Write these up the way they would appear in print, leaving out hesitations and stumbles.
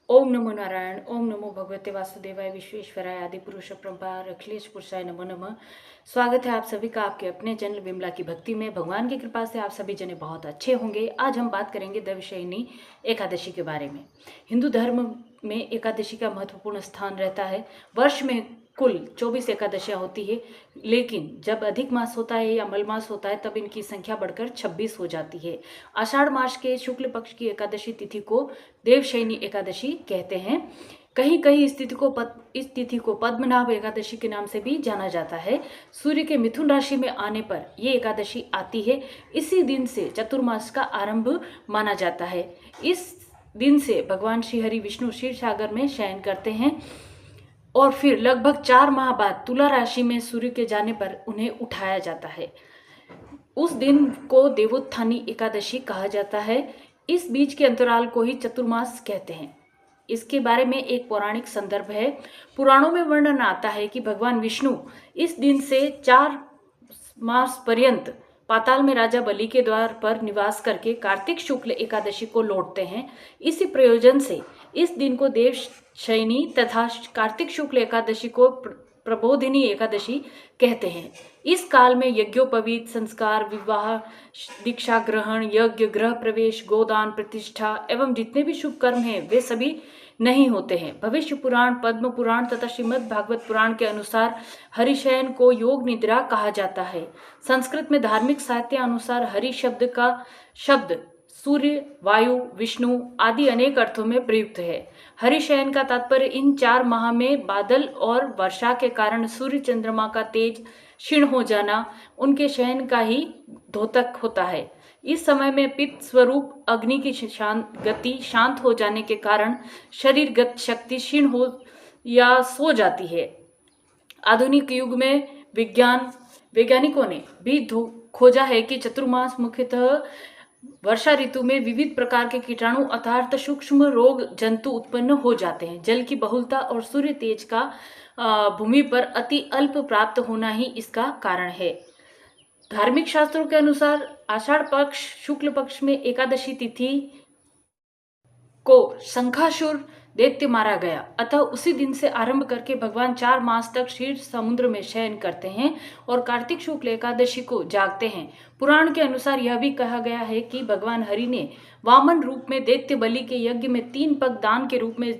ओम नमो नारायण। ओम नमो भगवते वासुदेवाय विश्वेश्वराय आदि पुरुष परंपरा अखिलेश पुरुषाय नमो नमः। स्वागत है आप सभी का आपके अपने चैनल विमला की भक्ति में। भगवान की कृपा से आप सभी जने बहुत अच्छे होंगे। आज हम बात करेंगे देवशयनी एकादशी के बारे में। हिंदू धर्म में एकादशी का महत्वपूर्ण स्थान रहता है। वर्ष में कुल 24 एकादशियां होती है, लेकिन जब अधिक मास होता है या मलमास होता है तब इनकी संख्या बढ़कर 26 हो जाती है। आषाढ़ मास के शुक्ल पक्ष की एकादशी तिथि को देवशयनी एकादशी कहते हैं। कहीं कहीं इस तिथि को पद्मनाभ एकादशी के नाम से भी जाना जाता है। सूर्य के मिथुन राशि में आने पर ये एकादशी आती है। इसी दिन से चतुर्मास का आरंभ माना जाता है। इस दिन से भगवान श्री हरि विष्णु क्षीर सागर में शयन करते हैं और फिर लगभग 4 माह बाद तुला राशि में सूर्य के जाने पर उन्हें उठाया जाता है। उस दिन को देवोत्थानी एकादशी कहा जाता है। इस बीच के अंतराल को ही चतुर्मास कहते हैं। इसके बारे में एक पौराणिक संदर्भ है। पुराणों में वर्णन आता है कि भगवान विष्णु इस दिन से 4 मास पर्यंत पाताल में राजा बलि के द्वार पर निवास करके कार्तिक शुक्ल एकादशी को लौटते हैं। इसी प्रयोजन से इस दिन को देवशयनी तथा कार्तिक शुक्ल एकादशी को प्रबोधिनी एकादशी कहते हैं। इस काल में यज्ञोपवीत संस्कार, विवाह, दीक्षा ग्रहण, यज्ञ, गृह प्रवेश, गोदान, प्रतिष्ठा एवं जितने भी शुभ कर्म हैं वे सभी नहीं होते हैं। भविष्य पुराण, पद्म पुराण तथा श्रीमद् भागवत पुराण के अनुसार हरिशयन को योग निद्रा कहा जाता है। संस्कृत में धार्मिक साहित्य अनुसार हरि शब्द का शब्द सूर्य, वायु, विष्णु आदि अनेक अर्थों में प्रयुक्त है। हरिशयन का तात्पर्य इन 4 माह में बादल और वर्षा के कारण सूर्य चंद्रमा का तेज क्षीण हो जाना उनके शयन का ही द्योतक होता है। इस समय में पित्त स्वरूप अग्नि की गति शांत हो जाने के कारण शरीरगत शक्ति क्षीण हो या सो जाती है। आधुनिक युग में वैज्ञानिकों ने भी खोजा है कि चतुर्मास मुख्यतः वर्षा ऋतु में विविध प्रकार के कीटाणु अर्थात सूक्ष्म रोग जंतु उत्पन्न हो जाते हैं। जल की बहुलता और सूर्य तेज का भूमि पर अति अल्प प्राप्त होना ही इसका कारण है। धार्मिक शास्त्रों के अनुसार आषाढ़ पक्ष शुक्ल पक्ष में एकादशी तिथि को शंखासुर दैत्य मारा गया, अतः उसी दिन से आरंभ करके भगवान 4 मास तक क्षीर समुद्र में शयन करते हैं और कार्तिक शुक्ल एकादशी को जागते हैं। पुराण के अनुसार यह भी कहा गया है कि भगवान हरि ने वामन रूप में दैत्य बलि के यज्ञ में 3 पग दान के रूप में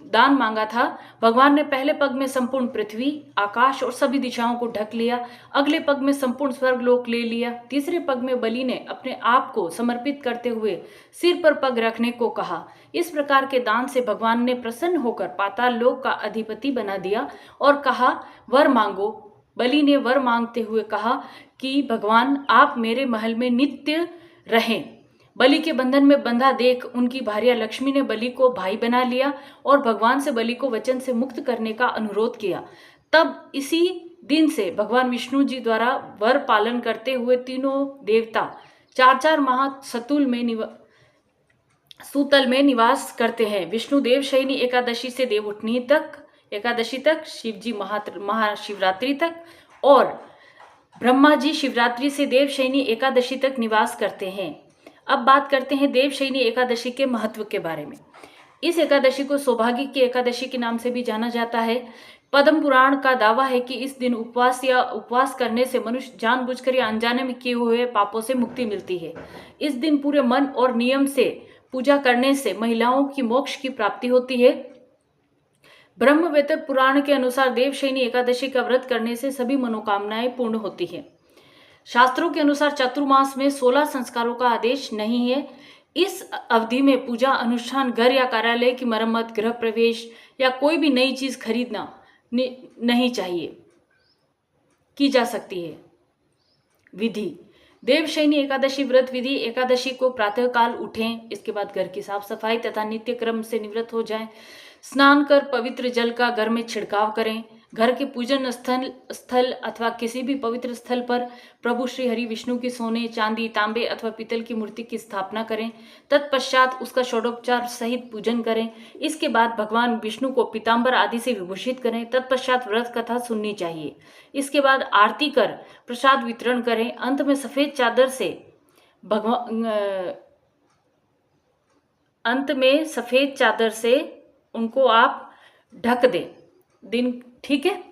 दान मांगा था। भगवान ने पहले पग में संपूर्ण पृथ्वी, आकाश और सभी दिशाओं को ढक लिया। अगले पग में संपूर्ण स्वर्गलोक ले लिया। तीसरे पग में बलि ने अपने आप को समर्पित करते हुए सिर पर पग रखने को कहा। इस प्रकार के दान से भगवान ने प्रसन्न होकर पाताल लोक का अधिपति बना दिया और कहा, वर मांगो। बलि ने वर मांगते हुए कहा कि भगवान आप मेरे महल में नित्य रहें। बलि के बंधन में बंधा देख उनकी भार्या लक्ष्मी ने बलि को भाई बना लिया और भगवान से बलि को वचन से मुक्त करने का अनुरोध किया। तब इसी दिन से भगवान विष्णु जी द्वारा वर पालन करते हुए तीनों देवता 4-4 माह सूतल में निवास करते हैं। विष्णु देवशयनी एकादशी से एकादशी तक, शिवजी महाशिवरात्रि तक और ब्रह्मा जी शिवरात्रि से देवशयनी एकादशी तक निवास करते हैं। अब बात करते हैं देवशयनी एकादशी के महत्व के बारे में। इस एकादशी को सौभाग्य की एकादशी के नाम से भी जाना जाता है। पद्म पुराण का दावा है कि इस दिन उपवास करने से मनुष्य जानबूझकर या अनजाने में किए हुए पापों से मुक्ति मिलती है। इस दिन पूरे मन और नियम से पूजा करने से महिलाओं की मोक्ष की प्राप्ति होती है। ब्रह्मवेत्ता पुराण के अनुसार देवशयनी एकादशी का व्रत करने से सभी मनोकामनाएं पूर्ण होती है। शास्त्रों के अनुसार चतुर्मास में 16 संस्कारों का आदेश नहीं है। इस अवधि में पूजा अनुष्ठान, घर या कार्यालय की मरम्मत, गृह प्रवेश या कोई भी नई चीज खरीदना नहीं चाहिए की जा सकती है। विधि देवशयनी एकादशी व्रत विधि: एकादशी को प्रातःकाल उठें, इसके बाद घर की साफ सफाई तथा नित्य क्रम से निवृत्त हो जाएं। स्नान कर पवित्र जल का घर में छिड़काव करें। घर के पूजन स्थल अथवा किसी भी पवित्र स्थल पर प्रभु श्री हरि विष्णु की सोने, चांदी, तांबे अथवा पीतल की मूर्ति की स्थापना करें। तत्पश्चात उसका षोडोपचार सहित पूजन करें। इसके बाद भगवान विष्णु को पीताम्बर आदि से विभूषित करें। तत्पश्चात व्रत कथा सुननी चाहिए। इसके बाद आरती कर प्रसाद वितरण करें। अंत में सफेद चादर से अंत में सफ़ेद चादर से उनको आप ढक दें दिन, ठीक है।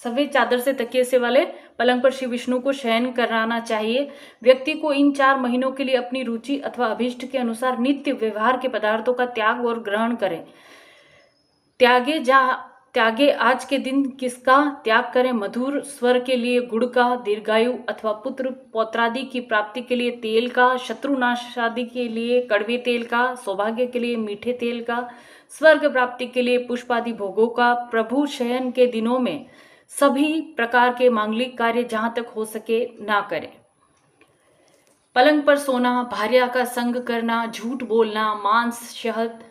सफ़ेद चादर से तकिए से वाले पलंग पर श्री विष्णु को शयन कराना चाहिए। व्यक्ति को इन 4 महीनों के लिए अपनी रुचि अथवा अभीष्ट के अनुसार नित्य व्यवहार के पदार्थों का त्याग और ग्रहण करें। त्यागे आज के दिन किसका त्याग करें? मधुर स्वर के लिए गुड़ का, दीर्घायु अथवा पुत्र पौत्रादि की प्राप्ति के लिए तेल का, शत्रुनाश आदि के लिए कड़वे तेल का, सौभाग्य के लिए मीठे तेल का, स्वर्ग प्राप्ति के लिए पुष्पादि भोगों का। प्रभु शयन के दिनों में सभी प्रकार के मांगलिक कार्य जहां तक हो सके ना करें। पलंग पर सोना, भार्या का संग करना, झूठ बोलना, मांस, शहद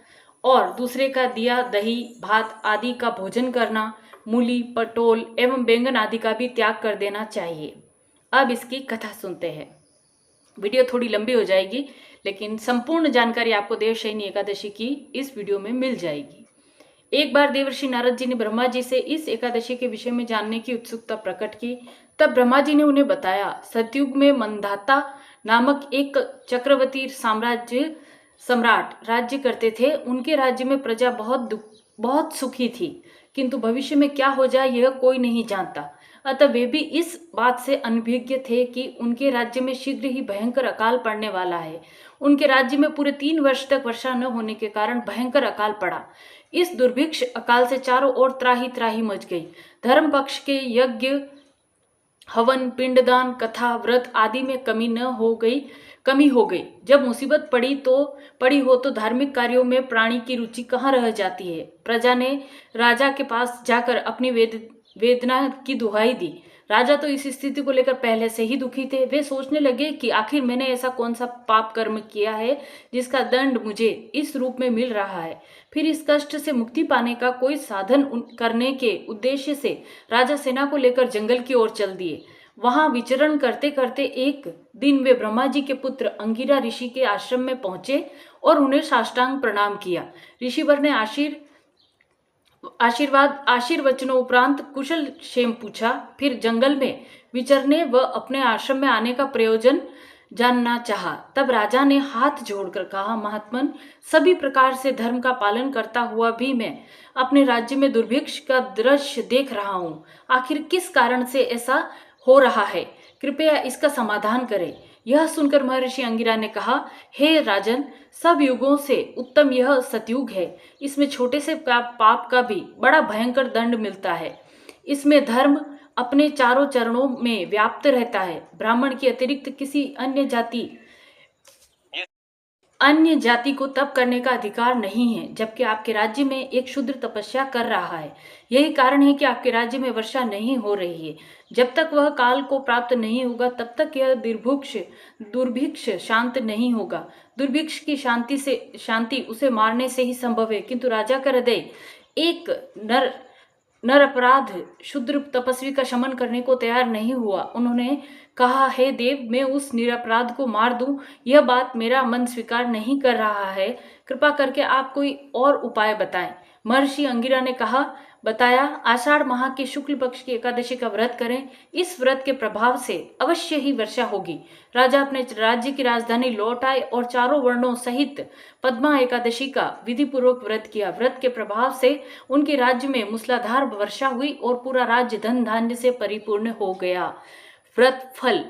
और दूसरे का दिया दही भात आदि का भोजन करना, मूली, पटोल एवं बैंगन आदि का भी त्याग कर देना चाहिए। अब इसकी कथा सुनते हैं। वीडियो थोड़ी लंबी हो जाएगी, लेकिन संपूर्ण जानकारी आपको देवशयनी एकादशी की इस वीडियो में मिल जाएगी। एक बार देवर्षि नारद जी ने ब्रह्मा जी से इस एकादशी के विषय में जानने की उत्सुकता प्रकट की। तब ब्रह्मा जी ने उन्हें बताया, सतयुग में मंदाता नामक एक चक्रवर्ती सम्राट राज्य करते थे। उनके राज्य में प्रजा बहुत सुखी थी, किंतु भविष्य में क्या हो जाए यह कोई नहीं जानता। अतः वे भी इस बात से अनभिज्ञ थे कि उनके राज्य में शीघ्र ही भयंकर अकाल पड़ने वाला है। उनके राज्य में पूरे 3 वर्ष तक वर्षा न होने के कारण भयंकर अकाल पड़ा। इस दुर्भिक्ष अकाल से चारों ओर त्राही त्राही मच गई। धर्म पक्ष के यज्ञ, हवन, पिंडदान, कथा, व्रत आदि में कमी हो गई। जब मुसीबत पड़ी हो तो धार्मिक कार्यों में प्राणी की रुचि कहाँ रह जाती है। प्रजा ने राजा के पास जाकर अपनी वेदना की दुहाई दी। राजा तो इस स्थिति को लेकर पहले से ही दुखी थे। वे सोचने लगे कि आखिर मैंने ऐसा कौन सा पाप कर्म किया है जिसका दंड मुझे इस रूप में मिल रहा है। फिर इस कष्ट से मुक्ति पाने का कोई साधन करने के उद्देश्य से राजा सेना को लेकर जंगल की ओर चल दिए। वहां विचरण करते करते एक दिन वे ब्रह्मा जी के पुत्र अंगिरा ऋषि के आश्रम में पहुंचे और उन्हें साष्टांग प्रणाम किया। ऋषिवर ने आशीर्वचनों उपरांत कुशल क्षेम पूछा। फिर जंगल में विचरने व अपने आश्रम में आने का प्रयोजन जानना चाहा। तब राजा ने हाथ जोड़कर कहा, महात्मन, सभी प्रकार से धर्म का पालन करता हुआ भी मैं अपने राज्य में दुर्भिक्ष का दृश्य देख रहा हूँ। आखिर किस कारण से ऐसा हो रहा है? कृपया इसका समाधान करें। यह सुनकर महर्षि अंगिरा ने कहा, हे राजन, सब युगों से उत्तम यह सतयुग है। इसमें छोटे से पाप का भी बड़ा भयंकर दंड मिलता है। इसमें धर्म अपने चारों चरणों में व्याप्त रहता है। ब्राह्मण की अतिरिक्त किसी अन्य जाति को तप करने का अधिकार नहीं है, जबकि आपके राज्य में एक शूद्र तपस्या कर रहा है। यही कारण है कि आपके राज्य में वर्षा नहीं हो रही है। जब तक वह काल को प्राप्त नहीं होगा तब तक यह दुर्भिक्ष शांत नहीं होगा। दुर्भिक्ष की शांति उसे मारने से ही संभव है, किंतु राजा का हृदय एक नरपराध शूद्र तपस्वी का शमन करने को तैयार नहीं हुआ। उन्होंने कहा, हे देव, मैं उस निरपराध को मार दूं, यह बात मेरा मन स्वीकार नहीं कर रहा है। कृपा करके आप कोई और उपाय बताएं। महर्षि अंगिरा ने बताया, आषाढ़ माह के शुक्ल पक्ष की एकादशी का व्रत करें। इस व्रत के प्रभाव से अवश्य ही वर्षा होगी। राजा अपने राज्य की राजधानी लौट आए और चारों वर्णों सहित पद्मा एकादशी का विधि पूर्वक व्रत किया। व्रत के प्रभाव से उनके राज्य में मूसलाधार वर्षा हुई और पूरा राज्य धन धान्य से परिपूर्ण हो गया। व्रत फल।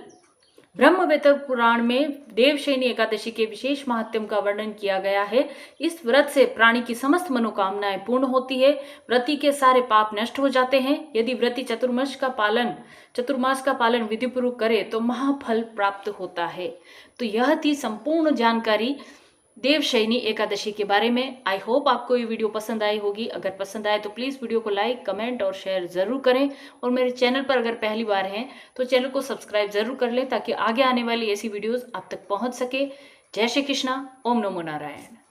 ब्रह्मवेत्ता पुराण में देवशयनी एकादशी के विशेष महात्म्य का वर्णन किया गया है। इस व्रत से प्राणी की समस्त मनोकामनाएं पूर्ण होती है। व्रती के सारे पाप नष्ट हो जाते हैं। यदि व्रती चतुर्मास का पालन विधि पूर्वक करे तो महाफल प्राप्त होता है। तो यह थी संपूर्ण जानकारी देवशयनी एकादशी के बारे में। आई होप आपको ये वीडियो पसंद आई होगी। अगर पसंद आए तो प्लीज़ वीडियो को लाइक, कमेंट और शेयर ज़रूर करें। और मेरे चैनल पर अगर पहली बार हैं तो चैनल को सब्सक्राइब ज़रूर कर लें, ताकि आगे आने वाली ऐसी वीडियोज़ आप तक पहुंच सके। जय श्री कृष्णा। ओम नमो नारायण।